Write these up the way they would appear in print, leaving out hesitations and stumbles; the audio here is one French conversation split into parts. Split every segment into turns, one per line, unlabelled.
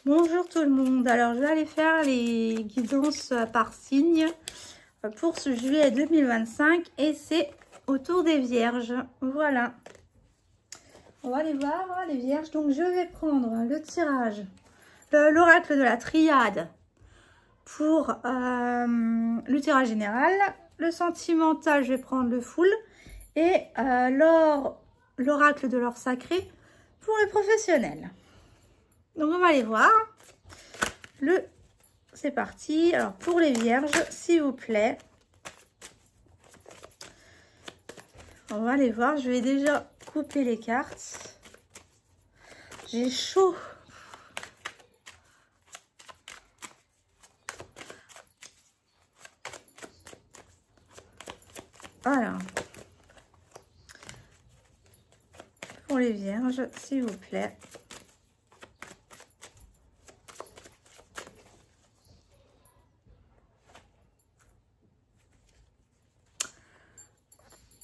Bonjour tout le monde, alors je vais aller faire les guidances par signe pour ce juillet 2025 et c'est autour des vierges. Voilà, on va aller voir les vierges. Donc je vais prendre le tirage, l'oracle de la triade pour le tirage général. Le sentimental, je vais prendre le full et l'oracle de l'or sacré pour les professionnels. Donc on va aller voir. C'est parti. Alors pour les vierges, s'il vous plaît. On va aller voir. Je vais déjà couper les cartes. J'ai chaud. Alors. Pour les vierges, s'il vous plaît.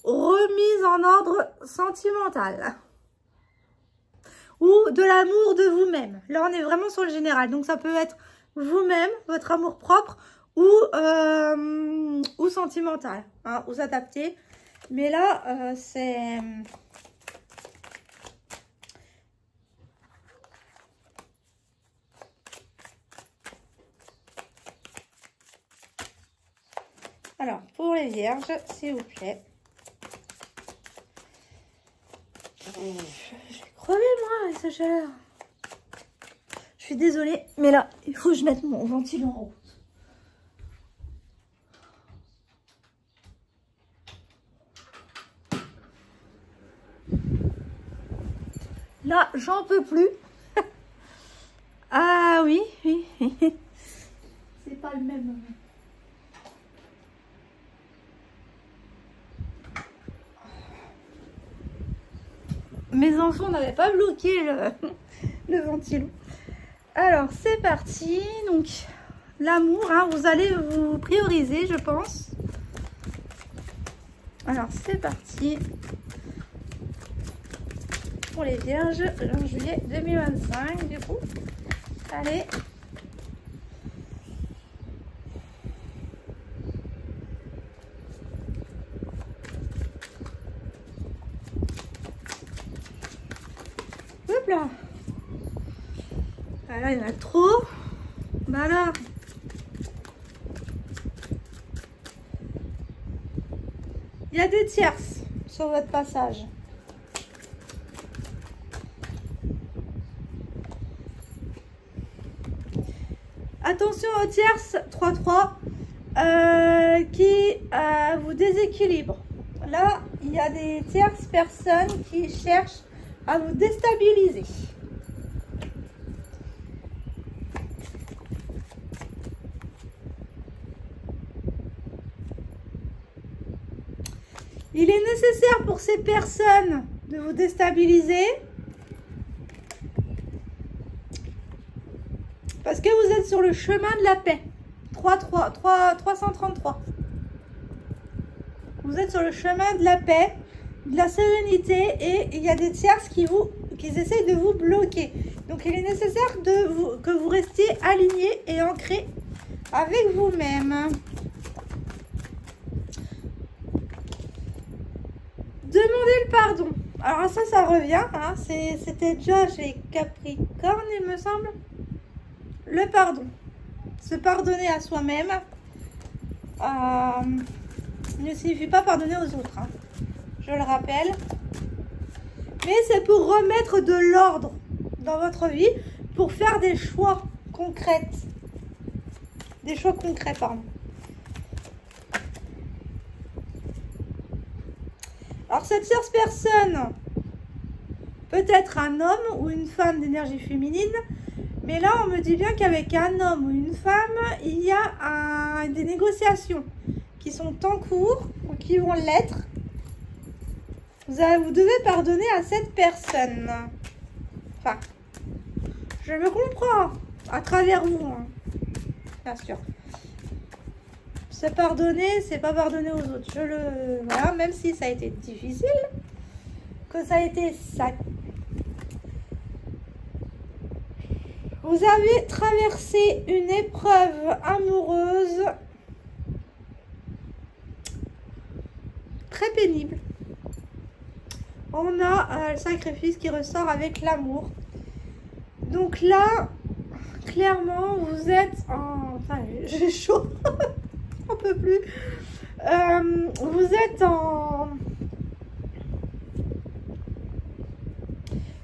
Remise en ordre sentimental ou de l'amour de vous-même. Là, on est vraiment sur le général. Donc, ça peut être vous-même, votre amour propre ou sentimental. Hein, vous adaptez. Mais là, c'est... Alors, pour les vierges, s'il vous plaît. Je vais crever moi avec ce chaleur. Je suis désolée, mais là, il faut que je mette mon ventilo en route. Là, j'en peux plus. Ah oui, oui. C'est pas le même. Mes enfants n'avaient pas bloqué le ventilo. Alors, c'est parti. Donc, l'amour, hein, vous allez vous prioriser, je pense. Alors, c'est parti. Pour les vierges, en juillet 2025, du coup. Allez. Hop là. Ah là, il y en a trop. Bah là. Il y a des tierces sur votre passage. Attention aux tierces 3-3 qui vous déséquilibrent. Là, il y a des tierces personnes qui cherchent à vous déstabiliser. Il est nécessaire pour ces personnes de vous déstabiliser parce que vous êtes sur le chemin de la paix. 333. Vous êtes sur le chemin de la paix, de la sérénité et il y a des tierces qui essayent de vous bloquer. Donc il est nécessaire que vous restiez aligné et ancré avec vous-même. Demandez le pardon. Alors ça revient. Hein, c'était déjà chez Capricorne, il me semble. Le pardon. Se pardonner à soi-même. Ne signifie pas pardonner aux autres. Hein. Je le rappelle. Mais c'est pour remettre de l'ordre dans votre vie. Pour faire des choix concrets. Des choix concrets, pardon. Alors cette tierce personne peut être un homme ou une femme d'énergie féminine, mais là on me dit bien qu'avec un homme ou une femme, il y a des négociations qui sont en cours ou qui vont l'être. Vous devez pardonner à cette personne. Enfin, je me comprends à travers vous, hein, bien sûr. Se pardonner, c'est pas pardonner aux autres. Voilà, même si ça a été difficile, que ça a été ça. Vous avez traversé une épreuve amoureuse très pénible. On a le sacrifice qui ressort avec l'amour. Donc là, clairement, vous êtes en... Enfin, j'ai chaud. On peut plus. Vous êtes en...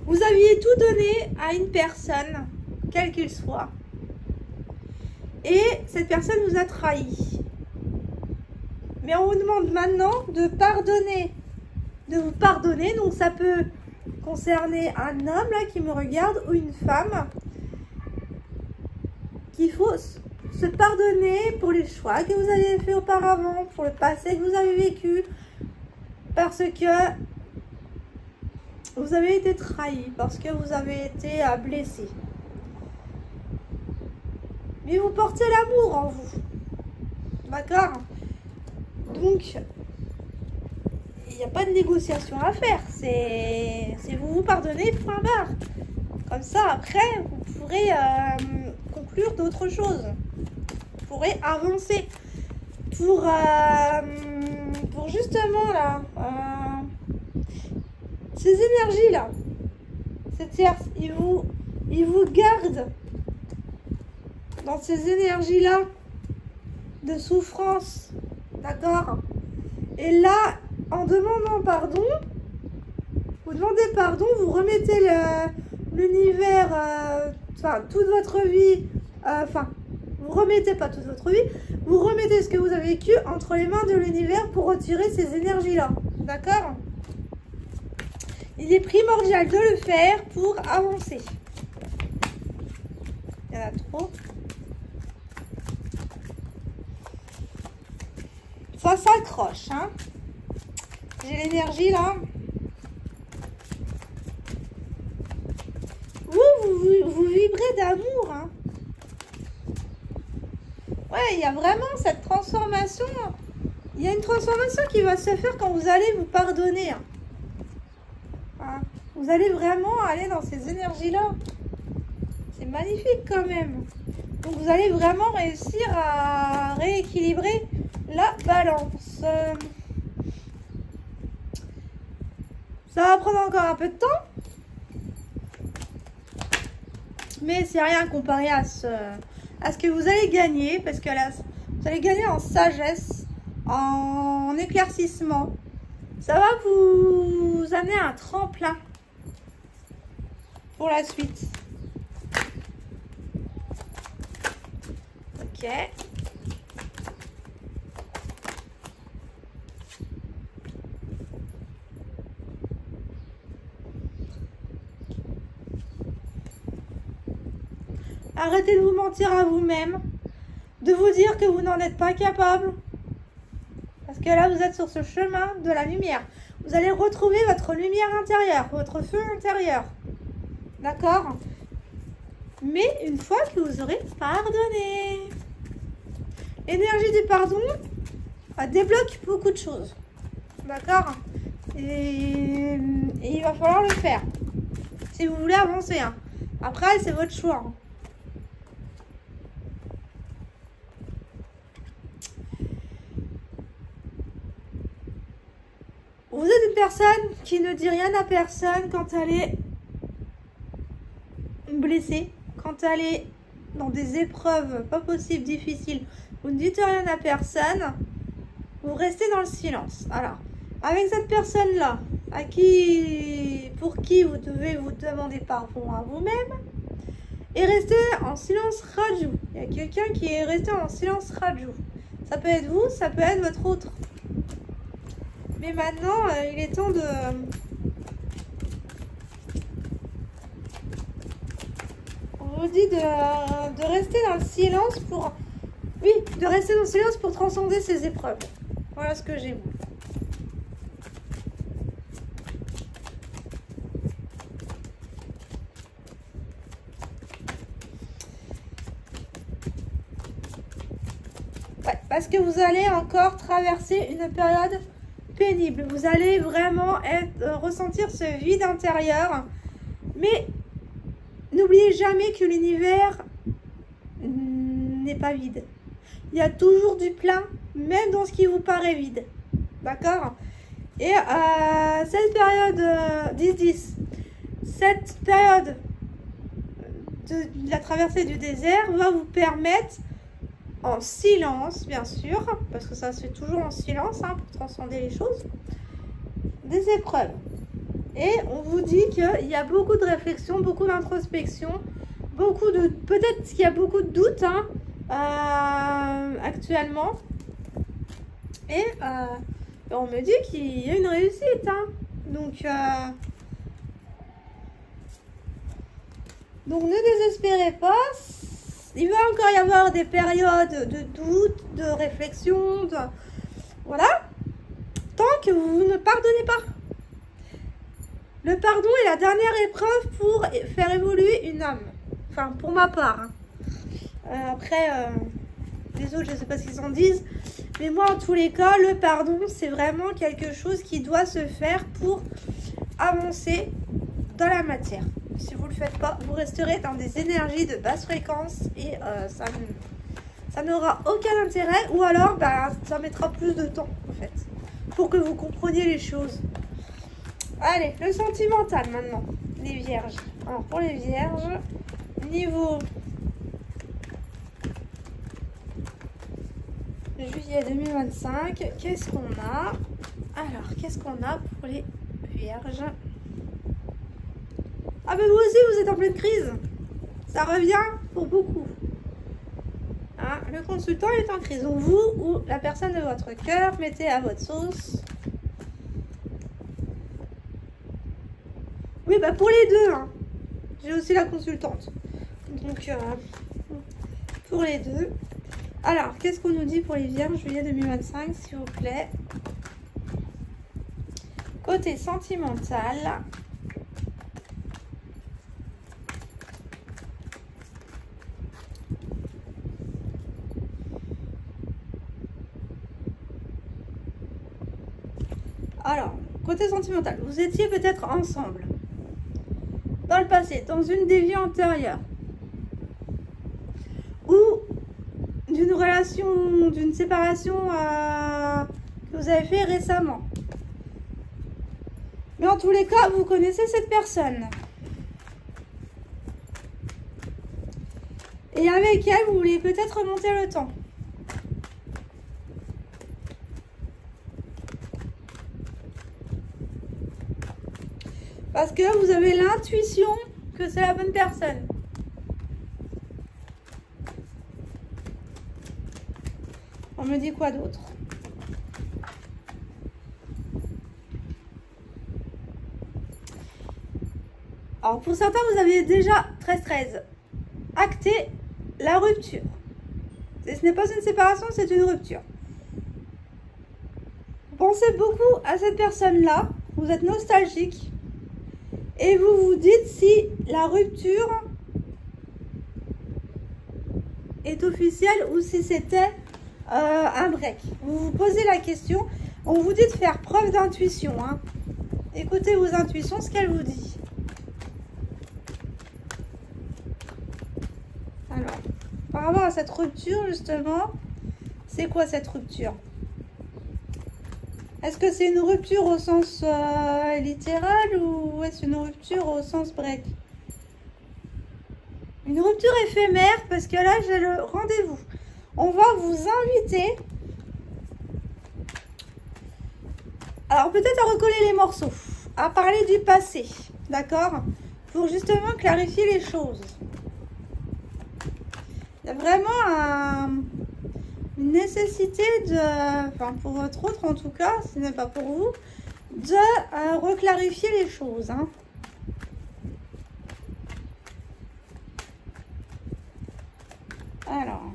Vous aviez tout donné à une personne, quel qu'il soit. Et cette personne vous a trahi. Mais on vous demande maintenant de pardonner. De vous pardonner. Donc ça peut concerner un homme là qui me regarde ou une femme. Qu'il faut se pardonner pour les choix que vous avez fait auparavant, pour le passé que vous avez vécu. Parce que vous avez été trahi, parce que vous avez été blessé. Mais vous portez l'amour en vous. D'accord? Donc, il n'y a pas de négociation à faire. C'est vous pardonnez, point barre. Comme ça, après, vous pourrez conclure d'autres choses. Vous pourrez avancer. Pour justement, là... ces énergies-là, cette tierce, il vous garde dans ces énergies-là de souffrance, d'accord? Et là, en demandant pardon, vous demandez pardon, vous remettez l'univers, enfin, toute votre vie, enfin, vous remettez pas toute votre vie, vous remettez ce que vous avez vécu entre les mains de l'univers pour retirer ces énergies-là, d'accord? Il est primordial de le faire pour avancer. Il y en a trop. Ça s'accroche, hein. J'ai l'énergie là. Vous vibrez d'amour, hein. Ouais, il y a vraiment cette transformation. Il y a une transformation qui va se faire quand vous allez vous pardonner, hein. Vous allez vraiment aller dans ces énergies-là. C'est magnifique quand même. Donc vous allez vraiment réussir à rééquilibrer la balance. Ça va prendre encore un peu de temps. Mais c'est rien comparé à ce que vous allez gagner. Parce que là, vous allez gagner en sagesse, en éclaircissement. Ça va vous amener à un tremplin pour la suite. Ok. Arrêtez de vous mentir à vous-même, de vous dire que vous n'en êtes pas capable. Parce que là, vous êtes sur ce chemin de la lumière. Vous allez retrouver votre lumière intérieure, votre feu intérieur. D'accord? Mais une fois que vous aurez pardonné. L'énergie du pardon débloque beaucoup de choses. D'accord? Et il va falloir le faire. Si vous voulez avancer, hein. Après, c'est votre choix, hein. Vous êtes une personne qui ne dit rien à personne quand elle est blessée, quand elle est dans des épreuves pas possibles, difficiles. Vous ne dites rien à personne, vous restez dans le silence. Alors, avec cette personne-là, pour qui vous devez vous demander pardon à vous-même, et rester en silence radio. Il y a quelqu'un qui est resté en silence radio. Ça peut être vous, ça peut être votre autre. Mais maintenant, il est temps de... On vous dit de rester dans le silence pour... Oui, de rester dans le silence pour transcender ces épreuves. Voilà ce que j'ai vu. Ouais, parce que vous allez encore traverser une période pénible. Vous allez vraiment ressentir ce vide intérieur. Mais n'oubliez n'oubliez jamais que l'univers n'est pas vide. Il y a toujours du plein, même dans ce qui vous paraît vide. D'accord? Et cette période 10-10, cette période de la traversée du désert va vous permettre, en silence bien sûr, parce que ça se fait toujours en silence hein, pour transcender les choses, des épreuves. Et on vous dit qu'il y a beaucoup de réflexion, beaucoup d'introspection, beaucoup de... Peut-être qu'il y a beaucoup de doutes hein, actuellement. Et on me dit qu'il y a une réussite. Hein. Donc ne désespérez pas. Il va encore y avoir des périodes de doute, de réflexion, de... Voilà. Tant que vous ne pardonnez pas. Le pardon est la dernière épreuve pour faire évoluer une âme. Enfin, pour ma part. Hein. Après, les autres, je ne sais pas ce qu'ils en disent. Mais moi, en tous les cas, le pardon, c'est vraiment quelque chose qui doit se faire pour avancer dans la matière. Si vous ne le faites pas, vous resterez dans des énergies de basse fréquence et ça n'aura aucun intérêt. Ou alors, ça mettra plus de temps, en fait, pour que vous compreniez les choses. Allez, le sentimental maintenant, les vierges. Alors, pour les vierges, niveau juillet 2025, qu'est-ce qu'on a? Alors, qu'est-ce qu'on a pour les vierges? Ah ben vous aussi, vous êtes en pleine crise. Ça revient pour beaucoup. Hein, le consultant est en crise. Donc vous ou la personne de votre cœur, mettez à votre sauce. Oui, bah pour les deux. Hein. J'ai aussi la consultante. Donc, pour les deux. Alors, qu'est-ce qu'on nous dit pour les vierges juillet 2025, s'il vous plaît? Côté sentimental. Alors, côté sentimental, vous étiez peut-être ensemble. Dans le passé, dans une des vies antérieures. Ou d'une relation, d'une séparation que vous avez fait récemment. Mais en tous les cas, vous connaissez cette personne. Et avec elle, vous voulez peut-être remonter le temps. Parce que vous avez l'intuition que c'est la bonne personne. On me dit quoi d'autre? Alors pour certains, vous avez déjà 13-13 acté la rupture. Et ce n'est pas une séparation, c'est une rupture. Vous pensez beaucoup à cette personne-là, vous êtes nostalgique. Et vous vous dites si la rupture est officielle ou si c'était un break. Vous vous posez la question. On vous dit de faire preuve d'intuition. Hein. Écoutez vos intuitions, ce qu'elle vous dit. Alors, par rapport à cette rupture, justement, c'est quoi cette rupture? Est-ce que c'est une rupture au sens littéral ou est-ce une rupture au sens break? Une rupture éphémère parce que là, j'ai le rendez-vous. On va vous inviter. Alors, peut-être à recoller les morceaux, à parler du passé, d'accord? Pour justement clarifier les choses. Il y a vraiment une nécessité de, enfin pour votre autre en tout cas, ce n'est pas pour vous, de reclarifier les choses. Hein. Alors,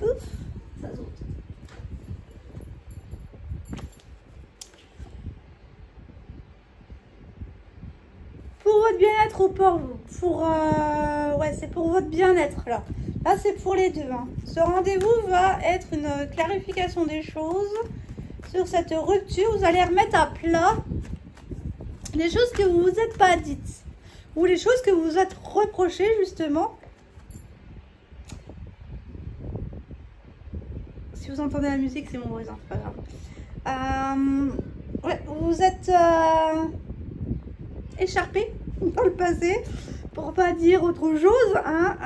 ouf, ça saute. Pour votre bien-être ou pour ouais, c'est pour votre bien-être là. Là, c'est pour les deux. Hein. Ce rendez-vous va être une clarification des choses sur cette rupture. Vous allez remettre à plat les choses que vous vous êtes pas dites. ou les choses que vous vous êtes reprochées justement. Si vous entendez la musique, c'est mon voisin, c'est pas grave. Ouais, vous vous êtes écharpé dans le passé, pour pas dire autre chose, hein.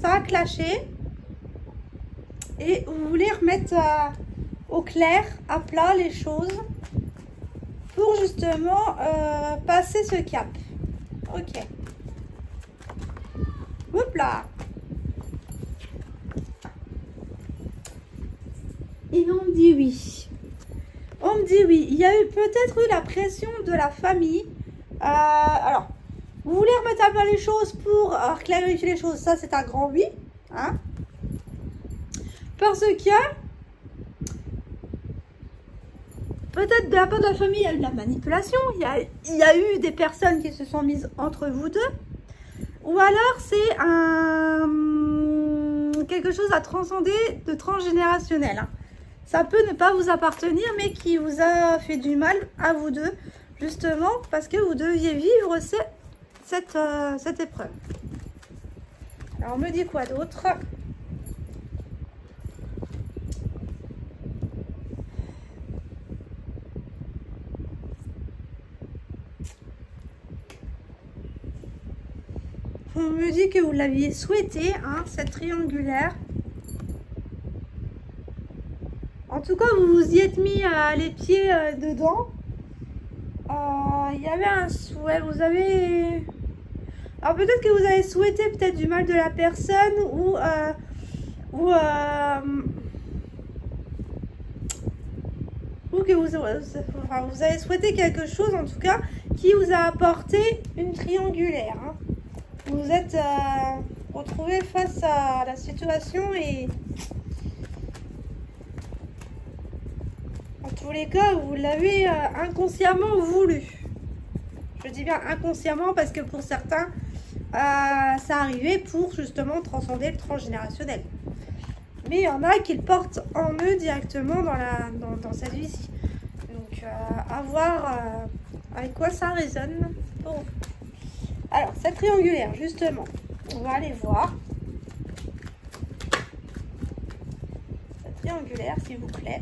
Ça a clashé et vous voulez remettre au clair, à plat les choses pour justement passer ce cap. Ok. Hop là. Et on me dit oui. On me dit oui. Il y a eu peut-être eu la pression de la famille. Alors, vous voulez remettre à plat les choses pour clarifier les choses. Ça, c'est un grand oui. Hein, parce que peut-être de la part de la famille, il y a eu de la manipulation. Il y a eu des personnes qui se sont mises entre vous deux. Ou alors, c'est quelque chose à transcender de transgénérationnel. Hein. Ça peut ne pas vous appartenir, mais qui vous a fait du mal à vous deux, justement, parce que vous deviez vivre cette épreuve. Alors, on me dit quoi d'autre? On me dit que vous l'aviez souhaité, hein, cette triangulaire. En tout cas, vous vous y êtes mis les pieds dedans. Il y avait un souhait, vous avez... Alors peut-être que vous avez souhaité peut-être du mal de la personne ou que vous avez souhaité quelque chose en tout cas qui vous a apporté une triangulaire. Hein. Vous vous êtes retrouvé face à la situation et en tous les cas vous l'avez inconsciemment voulu. Je dis bien inconsciemment parce que pour certains ça arrivait pour justement transcender le transgénérationnel. Mais il y en a qui le portent en eux directement dans cette vie-ci. Donc à voir avec quoi ça résonne pour vous. Alors, cette triangulaire, justement, on va aller voir. Cette triangulaire, s'il vous plaît.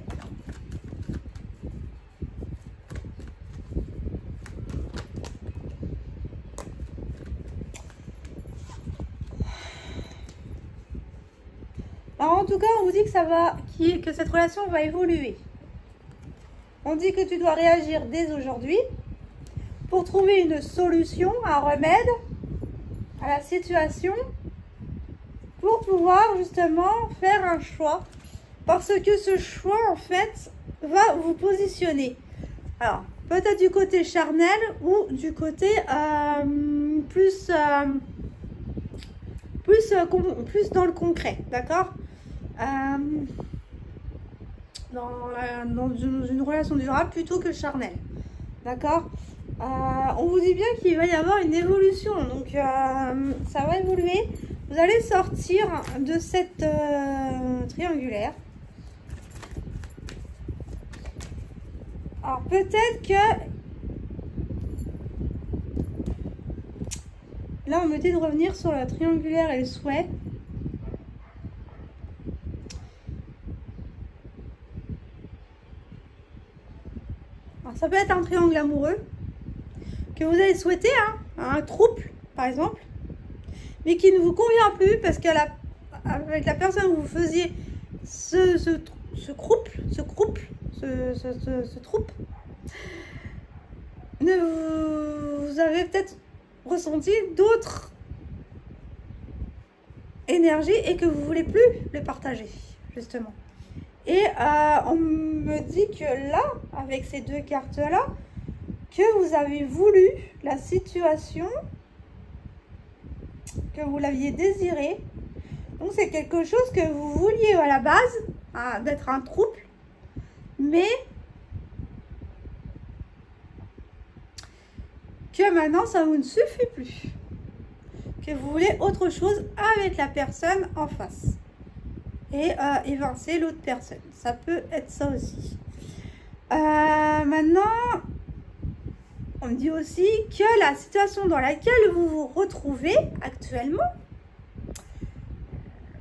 Alors, en tout cas, on vous dit que ça va, que cette relation va évoluer. On dit que tu dois réagir dès aujourd'hui pour trouver une solution, un remède à la situation, pour pouvoir justement faire un choix. Parce que ce choix, en fait, va vous positionner. Alors, peut-être du côté charnel ou du côté plus dans le concret, d'accord, dans une relation durable plutôt que charnelle, d'accord. On vous dit bien qu'il va y avoir une évolution, donc ça va évoluer. Vous allez sortir de cette triangulaire. Alors peut-être que là on me dit de revenir sur la triangulaire et le souhait. Alors, ça peut être un triangle amoureux que vous avez souhaité, hein, un couple par exemple, mais qui ne vous convient plus parce qu'avec la personne où vous faisiez ce troupe, vous avez peut-être ressenti d'autres énergies et que vous voulez plus le partager justement. Et on me dit que là, avec ces deux cartes là, que vous avez voulu la situation, que vous l'aviez désiré. Donc c'est quelque chose que vous vouliez à la base, d'être un couple, mais que maintenant ça vous ne suffit plus, que vous voulez autre chose avec la personne en face et évincer l'autre personne. Ça peut être ça aussi. Maintenant, On me dit aussi que la situation dans laquelle vous vous retrouvez actuellement,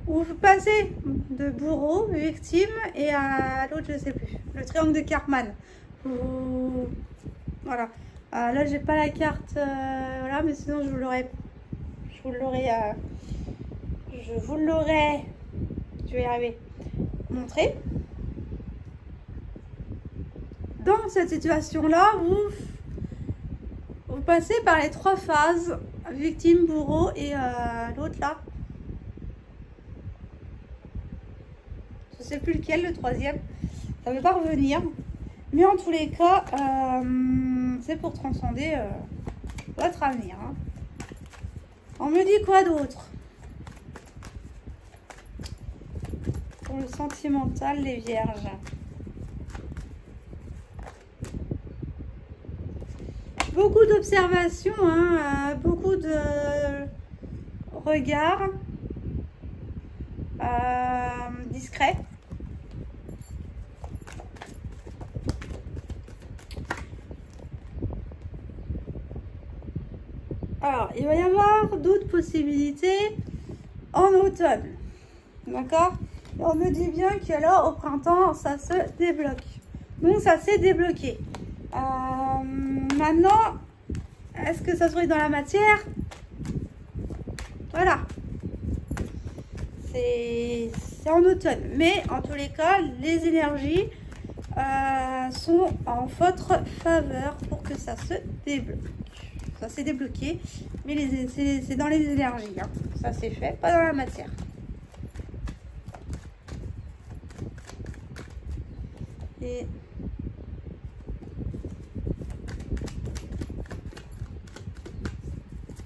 où vous passez de bourreau, victime, et à l'autre, je sais plus, le triangle de Karpman. Voilà. Là, j'ai pas la carte, voilà, mais sinon, je vous l'aurais, je vais y arriver, montré. Dans cette situation-là, vous passez par les 3 phases, victime, bourreau et l'autre là. Je sais plus lequel, le 3e. Ça ne veut pas revenir. Mais en tous les cas, c'est pour transcender votre avenir. Hein. On me dit quoi d'autre? Pour le sentimental, les vierges. Beaucoup d'observations, hein, beaucoup de regards discrets. Alors, il va y avoir d'autres possibilités en automne. D'accord? Et on me dit bien que là, au printemps, ça se débloque. Donc, ça s'est débloqué. Maintenant, est-ce que ça serait dans la matière? Voilà. C'est en automne. Mais en tous les cas, les énergies sont en votre faveur pour que ça se débloque. Ça s'est débloqué, mais c'est dans les énergies. Hein. Ça c'est fait, pas dans la matière. Et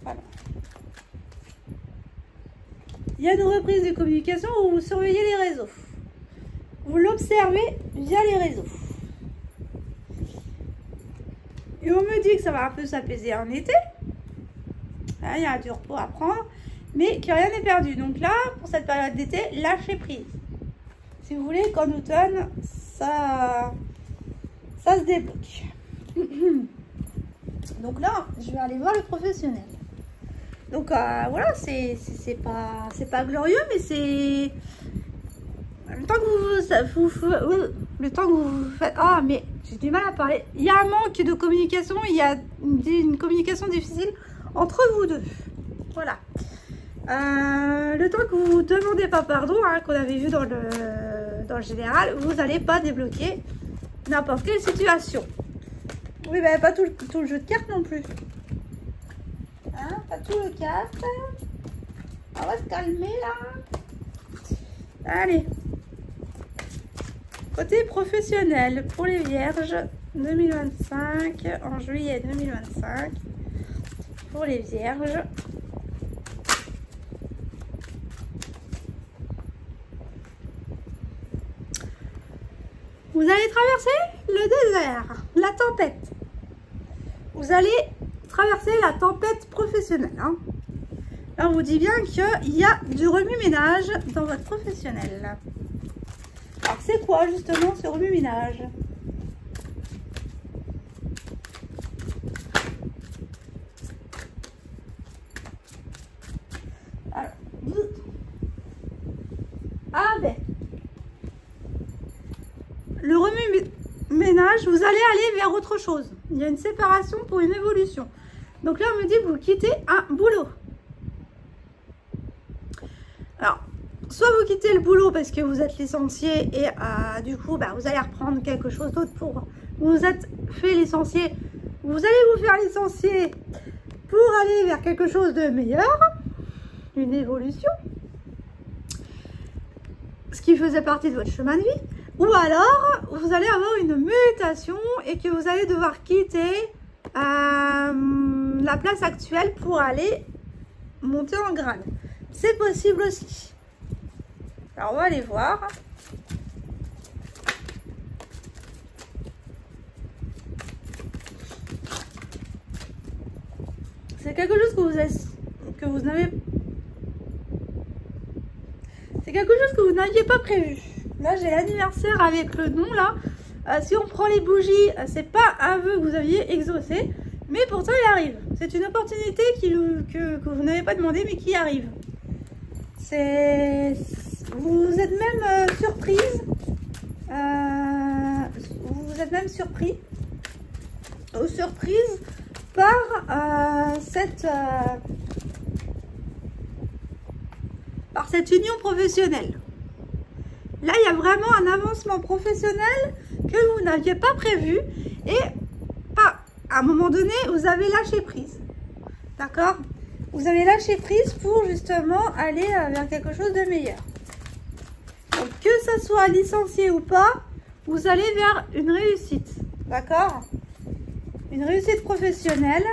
voilà. Il y a une reprise de communication où vous surveillez les réseaux. Vous l'observez via les réseaux. Et on me dit que ça va un peu s'apaiser en été. Là, il y a du repos à prendre, mais que rien n'est perdu. Donc là, pour cette période d'été, lâchez prise. Si vous voulez qu'en automne, ça se débloque. Donc là, je vais aller voir le professionnel. Donc voilà, c'est pas glorieux, mais c'est le temps que vous faites. Ah, mais j'ai du mal à parler. Il y a un manque de communication, il y a une communication difficile entre vous deux. Voilà. Le temps que vous ne demandez pas pardon, hein, qu'on avait vu dans le général, vous n'allez pas débloquer n'importe quelle situation. Oui, mais pas tout le jeu de cartes non plus. Hein, pas tout le cartes. On va se calmer là. Allez. Côté professionnel, pour les vierges 2025, en juillet 2025, pour les vierges. Vous allez traverser le désert, la tempête. Vous allez traverser la tempête professionnelle. Hein. Là, on vous dit bien qu'il y a du remue-ménage dans votre professionnel. Alors, c'est quoi justement ce remue-ménage? Alors, avec le remue-ménage, vous allez aller vers autre chose. Il y a une séparation pour une évolution. Donc là, on me dit que vous quittez un boulot. Alors, soit vous quittez le boulot parce que vous êtes licencié et du coup, vous allez reprendre quelque chose d'autre pour... Vous vous êtes fait licencier. Vous allez vous faire licencier pour aller vers quelque chose de meilleur. Une évolution. Ce qui faisait partie de votre chemin de vie. Ou alors, vous allez avoir une mutation et que vous allez devoir quitter la place actuelle pour aller monter en grade. C'est possible aussi. Alors, on va aller voir. C'est quelque chose que vous n'avez... C'est quelque chose que vous n'aviez pas prévu. Là, j'ai l'anniversaire avec le nom, là. Si on prend les bougies, c'est pas un vœu que vous aviez exaucé, Mais pourtant, il arrive. C'est une opportunité que vous n'avez pas demandé, mais qui arrive. Vous êtes même surprise. Vous êtes même surpris ou surprise par cette union professionnelle. Là, il y a vraiment un avancement professionnel que vous n'aviez pas prévu et à un moment donné, vous avez lâché prise. D'accord? Vous avez lâché prise pour justement aller vers quelque chose de meilleur. Donc, que ce soit licencié ou pas, vous allez vers une réussite. D'accord? Une réussite professionnelle.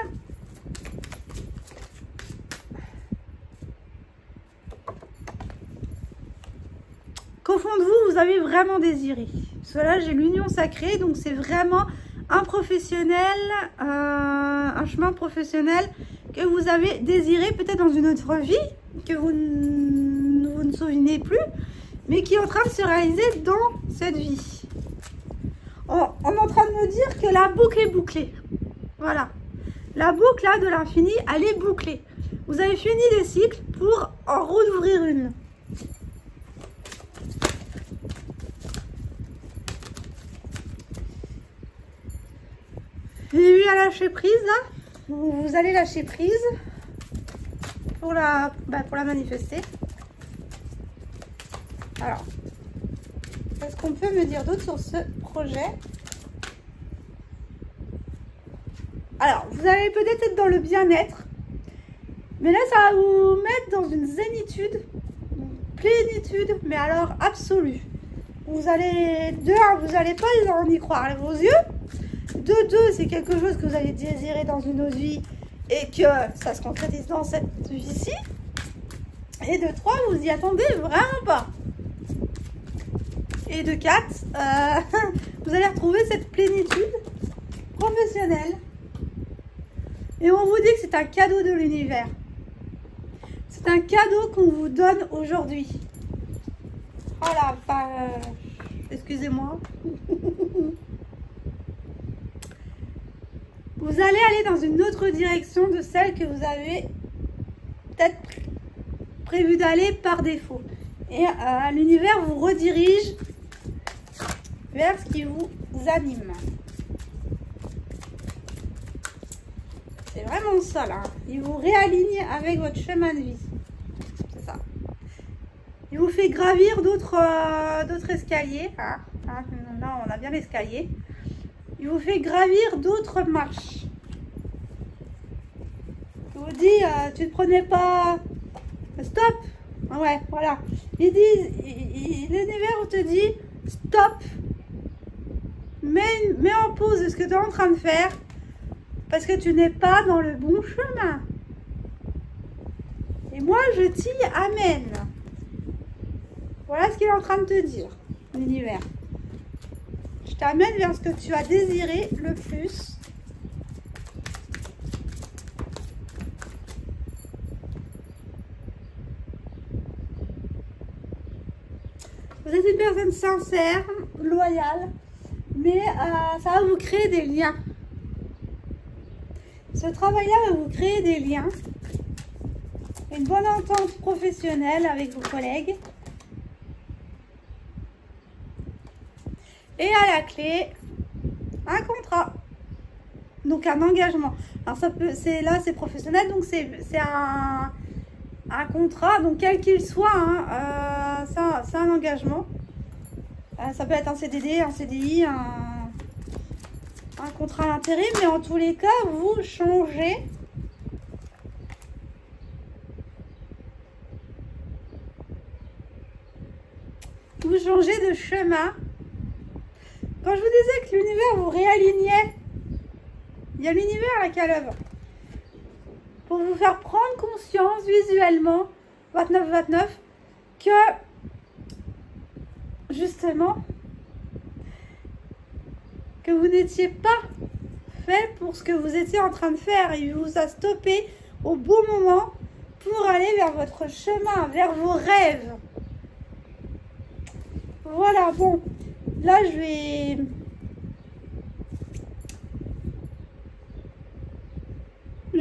Qu'au fond de vous, vous avez vraiment désiré. Parce que là, j'ai l'union sacrée, donc c'est vraiment un professionnel, un chemin professionnel que vous avez désiré peut-être dans une autre vie, que vous ne souvenez plus, mais qui est en train de se réaliser dans cette vie. On est en train de me dire que la boucle est bouclée. Voilà. La boucle là, de l'infini, elle est bouclée. Vous avez fini des cycles pour en rouvrir une. J'ai eu à lâcher prise là. Vous allez lâcher prise pour la manifester. Alors, qu'est-ce qu'on peut me dire d'autre sur ce projet? Alors, vous allez peut-être être dans le bien-être, mais là, ça va vous mettre dans une zénitude, une plénitude, mais alors absolue. Vous allez, vous n'allez pas en y croire avec vos yeux. De deux, c'est quelque chose que vous allez désirer dans une autre vie et que ça se concrétise dans cette vie-ci. Et de trois, vous y attendez vraiment pas. Et de 4, vous allez retrouver cette plénitude professionnelle. Et on vous dit que c'est un cadeau de l'univers. C'est un cadeau qu'on vous donne aujourd'hui. Oh la vache. Excusez-moi. Vous allez aller dans une autre direction de celle que vous avez peut-être prévu d'aller par défaut. Et l'univers vous redirige vers ce qui vous anime. C'est vraiment ça là. Il vous réaligne avec votre chemin de vie. C'est ça. Il vous fait gravir d'autres escaliers. Là, on a bien l'escalier. Il vous fait gravir d'autres marches. Il vous dit, tu ne prenais pas... Stop. Ouais, voilà. L'univers te dit, stop. Mets en pause ce que tu es en train de faire. Parce que tu n'es pas dans le bon chemin. Et moi, je t'y amène. Voilà ce qu'il est en train de te dire, l'univers. Je t'amène vers ce que tu as désiré le plus. Vous êtes une personne sincère, loyale, mais ça va vous créer des liens. Ce travail-là va vous créer des liens, une bonne entente professionnelle avec vos collègues. Et à la clé, un contrat. Donc un engagement. Alors ça peut, c'est professionnel, donc c'est un contrat, donc quel qu'il soit, hein, c'est un engagement. Ça peut être un CDD, un CDI, un contrat à l'intérim, mais en tous les cas, vous changez. Vous changez de chemin. Quand je vous disais que l'univers vous réalignait, il y a l'univers là qui est à l'œuvre. Pour vous faire prendre conscience visuellement, 29-29, que justement, que vous n'étiez pas fait pour ce que vous étiez en train de faire. Il vous a stoppé au bon moment pour aller vers votre chemin, vers vos rêves. Voilà, bon, là je vais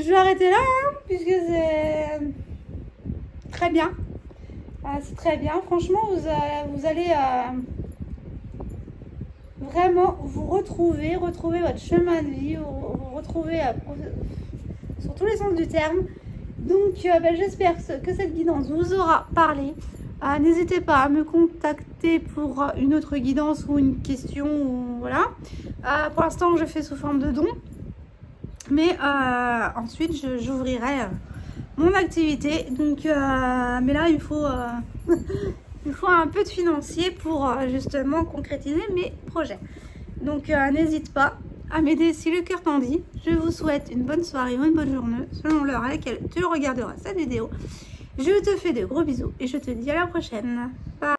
vais arrêter là, hein, puisque c'est très bien. C'est très bien. Franchement, vous allez vraiment vous retrouver votre chemin de vie, vous retrouver sur tous les sens du terme. Donc, j'espère que cette guidance vous aura parlé. N'hésitez pas à me contacter pour une autre guidance ou une question. Voilà. Pour l'instant, je fais sous forme de don. Mais ensuite, j'ouvrirai mon activité. Donc, mais là, il faut, il faut un peu de financier pour justement concrétiser mes projets. Donc, n'hésite pas à m'aider si le cœur t'en dit. Je vous souhaite une bonne soirée ou une bonne journée selon l'heure à laquelle tu regarderas cette vidéo. Je te fais de gros bisous et je te dis à la prochaine. Bye.